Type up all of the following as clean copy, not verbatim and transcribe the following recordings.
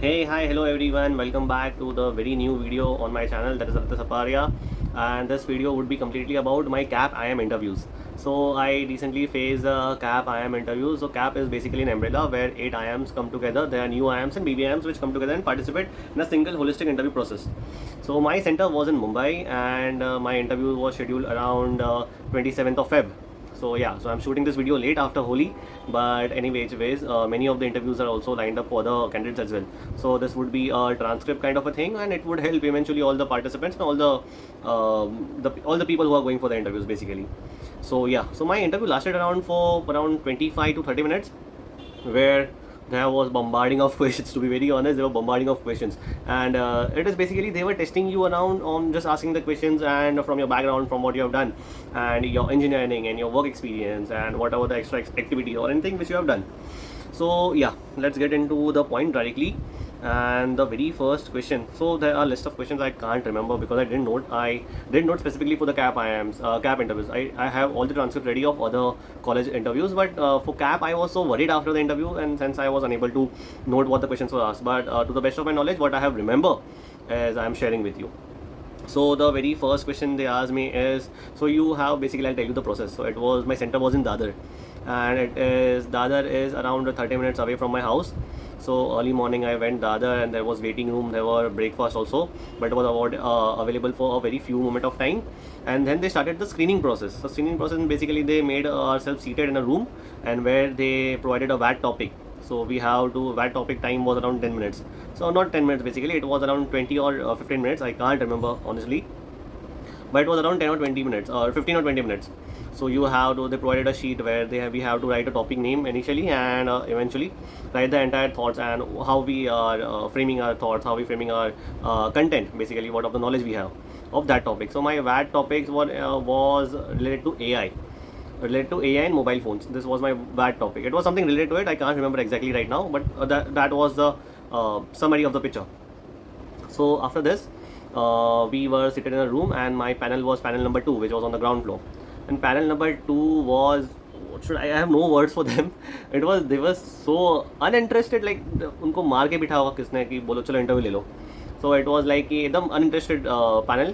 Hey, hi, hello everyone. Welcome back to the very new video on my channel, that is Arta Saparia. And this video would be completely about my CAP IM interviews. So I recently faced a CAP IM interview. So CAP is basically an umbrella where 8 IMs come together. There are new IMs and BBIMs which come together and participate in a single holistic interview process. So my center was in Mumbai, and my interview was scheduled around 27th of Feb. So yeah, so I'm shooting this video late after Holi, but anyways, many of the interviews are also lined up for the candidates as well. So this would be a transcript kind of a thing, and it would help eventually all the participants and all the people who are going for the interviews basically. So yeah, so my interview lasted around 25 to 30 minutes, where there was bombarding of questions. To be very honest, they were bombarding of questions, and it is basically they were testing you around on just asking the questions and from your background, from what you have done, and your engineering and your work experience, and whatever the extra activity or anything which you have done. So yeah, let's get into the point directly. And the very first question, so there are a list of questions I can't remember because I didn't note specifically for the CAP interviews. I have all the transcripts ready of other college interviews, but for CAP I was so worried after the interview, and since I was unable to note what the questions were asked, but to the best of my knowledge, what I have remember is I am sharing with you. So the very first question they asked me is, so you have basically, I'll tell you the process. So it was, my center was in Dadar, and Dadar is around 30 minutes away from my house. So early morning I went Dadar, and there was waiting room, there were breakfast also, but it was available for a very few moment of time. And then they started the screening process. So screening process, basically they made ourselves seated in a room, and where they provided a VAT topic. So we have to, VAT topic time was around 10 minutes. So not 10 minutes basically, it was around 20 or 15 minutes, I can't remember honestly, but it was around 10 or 20 minutes or 15 or 20 minutes. So you have to, they provided a sheet where we have to write a topic name initially, and eventually write the entire thoughts and how we are framing our thoughts, how we framing our content, basically what of the knowledge we have of that topic. So my VAT topics was related to AI and mobile phones. This was my VAT topic. It was something related to it. I can't remember exactly right now, but that was the summary of the picture. So after this, we were seated in a room, and my panel was panel number 2, which was on the ground floor. And panel number 2 was, what should I have no words for them. It was, they were so uninterested, like उनको मार के बिठा हुआ किसने कि बोलो चलो interview ले लो. So it was like एकदम uninterested panel.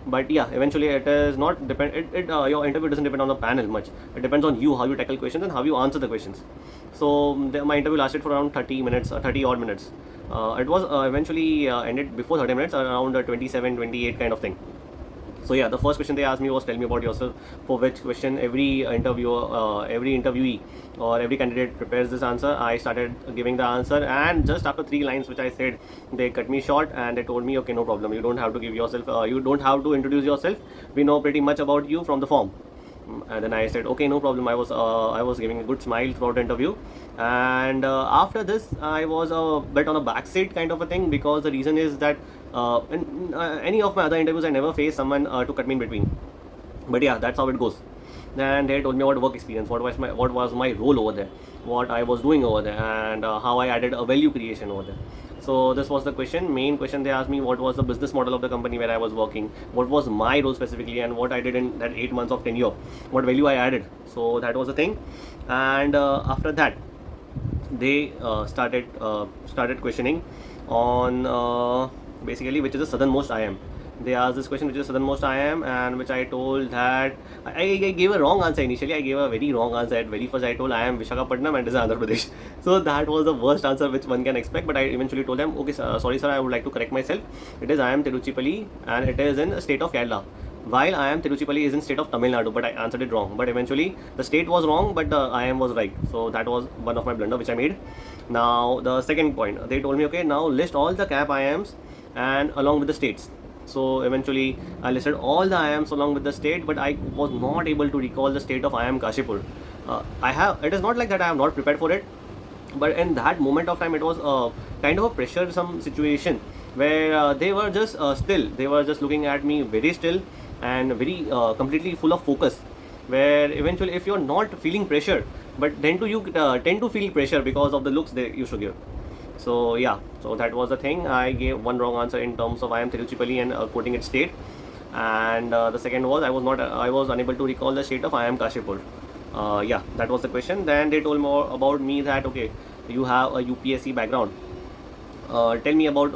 But yeah, eventually it is not depend, your interview doesn't depend on the panel much. It depends on you, how you tackle questions and how you answer the questions. So my interview lasted for around 30 minutes, 30 odd minutes. It was eventually ended before 30 minutes, around 27, 28 kind of thing. So yeah, the first question they asked me was, tell me about yourself. For which question every interviewee or every candidate prepares this answer. I started giving the answer, and just after 3 lines which I said, they cut me short and they told me, okay, no problem, you don't have to give yourself, you don't have to introduce yourself, we know pretty much about you from the form. And then I said, okay, no problem. I was giving a good smile throughout the interview, and after this I was a bit on a backseat kind of a thing, because the reason is that in any of my other interviews I never faced someone to cut me in between. But yeah, that's how it goes. And they told me about work experience, what was my role over there, what I was doing over there, and how I added a value creation over there. So this was the main question they asked me, what was the business model of the company where I was working, what was my role specifically, and what I did in that 8 months of tenure, what value I added. So that was the thing. And after that, they started questioning on basically which is the southernmost IIM. They asked this question, which is southernmost IIM, and which I told that I gave a wrong answer initially. I gave a very wrong answer. At very first I told I am Visakhapatnam and it is Andhra Pradesh. So that was the worst answer which one can expect. But I eventually told them, okay, sorry sir, I would like to correct myself. It is I am Tiruchirappalli, and it is in state of Kerala, while I am Tiruchirappalli is in state of Tamil Nadu. But I answered it wrong. But eventually the state was wrong, but the I am was right. So that was one of my blunder which I made. Now the second point, they told me, okay, now list all the CAP IIMs and along with the states. So eventually I listed all the IIMs along with the state, but I was not able to recall the state of IIM Kashipur. It is not like that I have not prepared for it, but in that moment of time it was kind of a pressure some situation, where they were just still, they were just looking at me very still and very completely full of focus, where eventually if you're not feeling pressure, but then you tend to feel pressure because of the looks they used to give. So yeah, so that was the thing. I gave one wrong answer in terms of I am Tiruchirappalli and quoting its state, and the second was I was unable to recall the state of I am Kashipur. Yeah, that was the question. Then they told more about me that, okay, you have a UPSC background. tell me about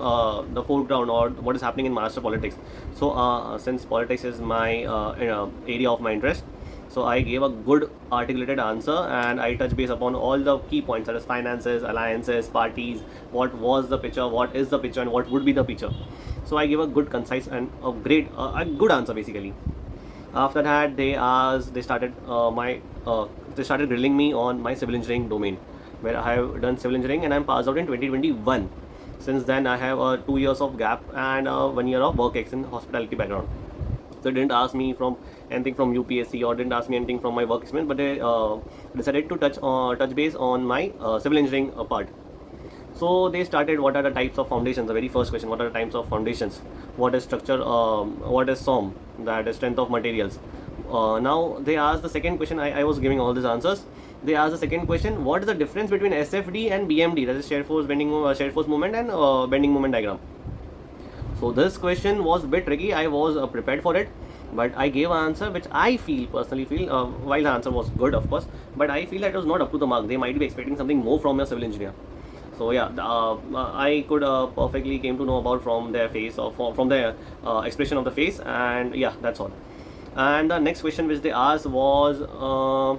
the foreground or what is happening in Maharashtra politics. So since politics is my area of my interest, so I gave a good articulated answer and I touched base upon all the key points, that is finances, alliances, parties, what was the picture, what is the picture, and what would be the picture. So I gave a good, concise, and a good answer basically. After that, they started grilling me on my civil engineering domain, where I have done civil engineering and I'm passed out in 2021. Since then, I have 2 years of gap and 1 year of work ex in hospitality background. So they didn't ask me from anything from UPSC or didn't ask me anything from my work experience, but they decided to touch base on my civil engineering part. So they started, what are the types of foundations? The very first question, what are the types of foundations? What is structure? What is SOM? That is strength of materials. Now they asked the second question. I was giving all these answers. They asked the second question, what is the difference between SFD and BMD? That is shear force shear force moment and bending moment diagram. So this question was a bit tricky. I was prepared for it, but I gave an answer which I personally feel, while the answer was good of course, but I feel that it was not up to the mark. They might be expecting something more from a civil engineer. So yeah, I could perfectly came to know about from their face or from their expression of the face, and yeah, that's all. And the next question which they asked was I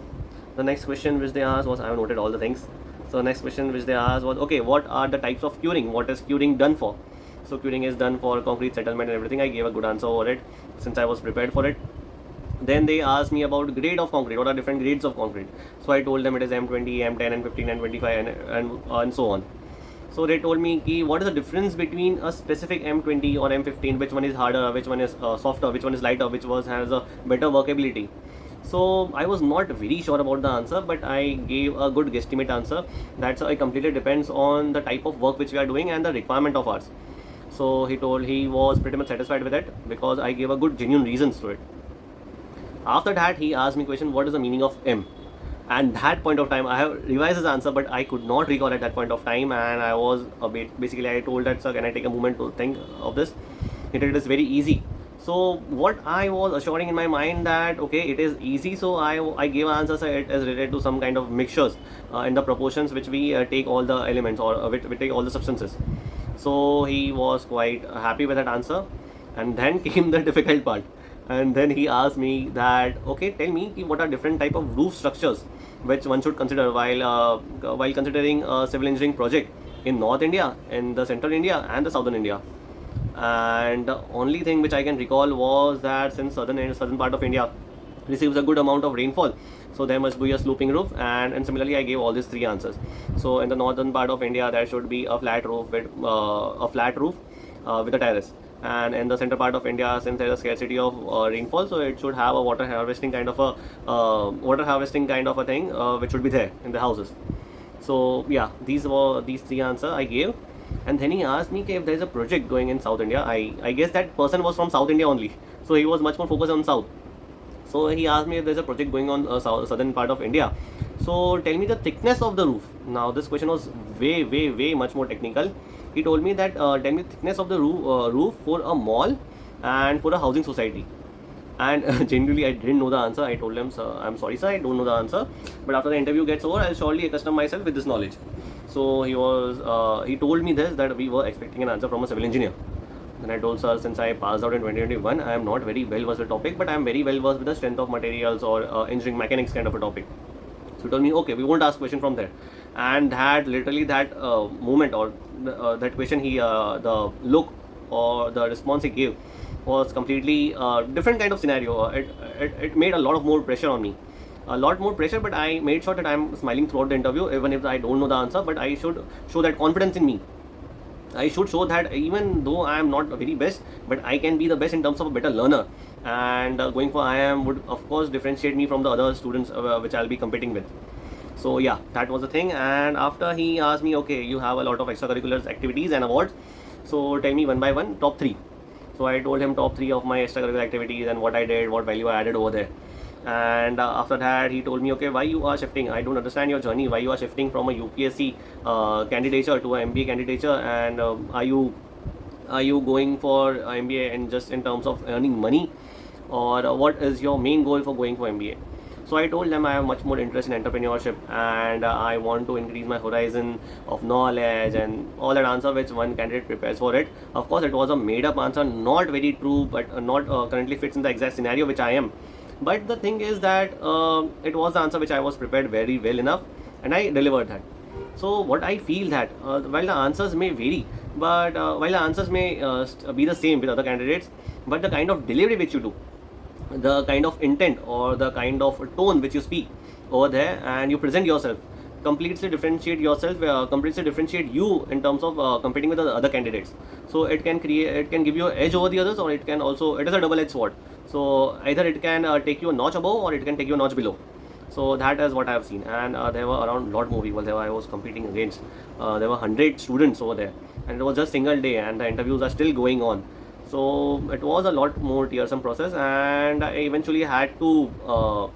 have noted all the things. So the next question which they asked was, okay, what are the types of curing? What is curing done for? So curing is done for concrete settlement and everything. I gave a good answer over it since I was prepared for it. Then they asked me about grade of concrete. What are different grades of concrete? So I told them it is M20, M10, and 15, and 25, and so on. So they told me ki, what is the difference between a specific M20 or M15? Which one is harder? Which one is softer? Which one is lighter? Which one has a better workability? So I was not very sure about the answer, but I gave a good guesstimate answer. That's it completely depends on the type of work which we are doing and the requirement of ours. So he told he was pretty much satisfied with it because I gave a good genuine reasons to it. After that, he asked me question, what is the meaning of M? And that point of time, I have revised his answer, but I could not recall at that point of time, and I was a bit, basically I told that, sir, can I take a moment to think of this? He said it is very easy. So what I was assuring in my mind that, okay, it is easy, so I gave an answer, so it is related to some kind of mixtures in the proportions which we take all the elements or we take all the substances. So he was quite happy with that answer, and then came the difficult part. And then he asked me that, okay, tell me what are different type of roof structures which one should consider while considering a civil engineering project in North India, in the Central India, and the Southern India. And the only thing which I can recall was that since southern part of India receives a good amount of rainfall, so there must be a sloping roof, and similarly I gave all these three answers. So in the northern part of India, there should be a flat roof with a terrace, and in the center part of India, since there is a scarcity of rainfall, so it should have a water harvesting kind of a thing which should be there in the houses. So yeah, these three answers I gave. And then he asked me if there is a project going in South India. I guess that person was from South India only, so he was much more focused on South. So he asked me if there is a project going on southern part of India. So tell me the thickness of the roof. Now this question was way much more technical. He told me that tell me the thickness of the roof for a mall and for a housing society. And genuinely I didn't know the answer. I told him, sir, I'm sorry sir, I don't know the answer, but after the interview gets over, I'll surely accustom myself with this knowledge. So he told me this, that we were expecting an answer from a civil engineer. Then I told, sir, since I passed out in 2021, I am not very well versed with the topic, but I am very well versed with the strength of materials or engineering mechanics kind of a topic. So he told me, okay, we won't ask question from there. And that literally that moment or that question, the look or the response he gave was completely different kind of scenario. It made a lot of more pressure on me. A lot more pressure, but I made sure that I'm smiling throughout the interview, even if I don't know the answer, but I should show that confidence in me. I should show that even though I am not very best, but I can be the best in terms of a better learner. And going for IIM would of course differentiate me from the other students which I'll be competing with. So yeah, that was the thing. And after he asked me, okay, you have a lot of extracurriculars activities and awards, so tell me one by one top 3. So I told him top 3 of my extracurricular activities and what I did, what value I added over there. And after that he told me, okay, why you are shifting? I don't understand your journey, why you are shifting from a UPSC candidature to a MBA candidature, and are you going for MBA and just in terms of earning money, or what is your main goal for going for MBA? So I told them I have much more interest in entrepreneurship, and I want to increase my horizon of knowledge and all that answer which one candidate prepares for it. Of course, it was a made up answer, not very true, but not currently fits in the exact scenario which I am. But the thing is that it was the answer which I was prepared very well enough, and I delivered that. So what I feel that while the answers may vary, but while the answers may be the same with other candidates, but the kind of delivery which you do, the kind of intent or the kind of tone which you speak over there and you present yourself completely differentiate yourself, completely differentiate you in terms of competing with the other candidates. So it can give you an edge over the others, or it can also, it is a double-edged sword. So either it can take you a notch above, or it can take you a notch below. So that is what I have seen. And there were around lot more people there. I was competing against, there were 100 students over there, and it was just single day, and the interviews are still going on. So it was a lot more tiresome process, and I eventually had to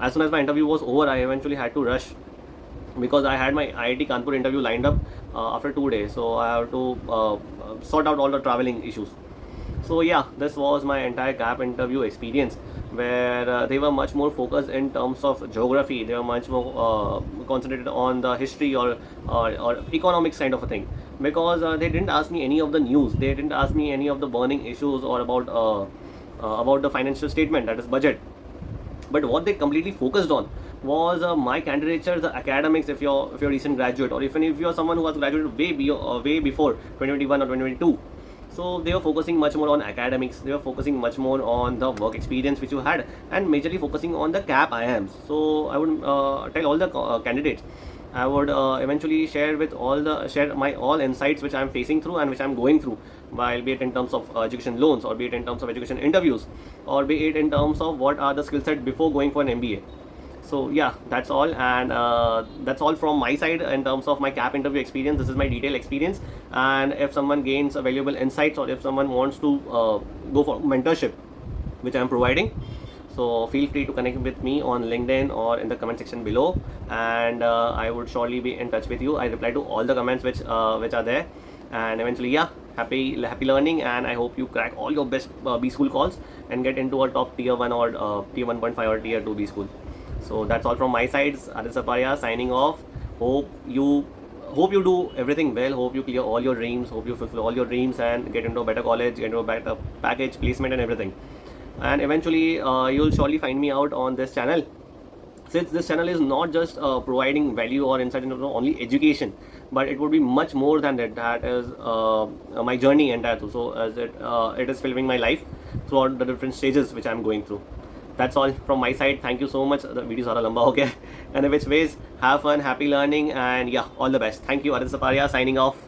as soon as my interview was over, I eventually had to rush, because I had my IIT Kanpur interview lined up after 2 days. So I have to sort out all the traveling issues. So yeah, this was my entire CAP interview experience, where they were much more focused in terms of geography. They were much more concentrated on the history or economics kind of a thing, because they didn't ask me any of the news. They didn't ask me any of the burning issues or about the financial statement, that is budget. But what they completely focused on was my candidature, the academics. If you're a recent graduate, or even if you're someone who has graduated way before 2021 or 2022, so they were focusing much more on academics. They were focusing much more on the work experience which you had, and majorly focusing on the CAP IIMs. So I would tell all the candidates, I would eventually share my all insights which I'm facing through and which I'm going through, while be it in terms of education loans, or be it in terms of education interviews, or be it in terms of what are the skill set before going for an MBA. So yeah, that's all. And that's all from my side in terms of my CAP interview experience. This is my detailed experience, and if someone gains valuable insights, or if someone wants to go for mentorship which I'm providing, so feel free to connect with me on LinkedIn or in the comment section below, and I would surely be in touch with you. I reply to all the comments which are there, and eventually, yeah, happy learning, and I hope you crack all your best B school calls and get into a top tier 1 or tier 1.5 or tier 2 B school. So that's all from my side. Aditya Saparia signing off. Hope you do everything well. Hope you clear all your dreams. Hope you fulfill all your dreams and get into a better college, get into a better package, placement, and everything. And eventually, you'll surely find me out on this channel, since this channel is not just providing value or insight into only education, but it would be much more than that. That is my journey entire through. So as it is filming my life throughout the different stages which I'm going through. That's all from my side. Thank you so much. The video is lamba, okay? And in which ways, have fun, happy learning, and yeah, all the best. Thank you. Aditya Saparia signing off.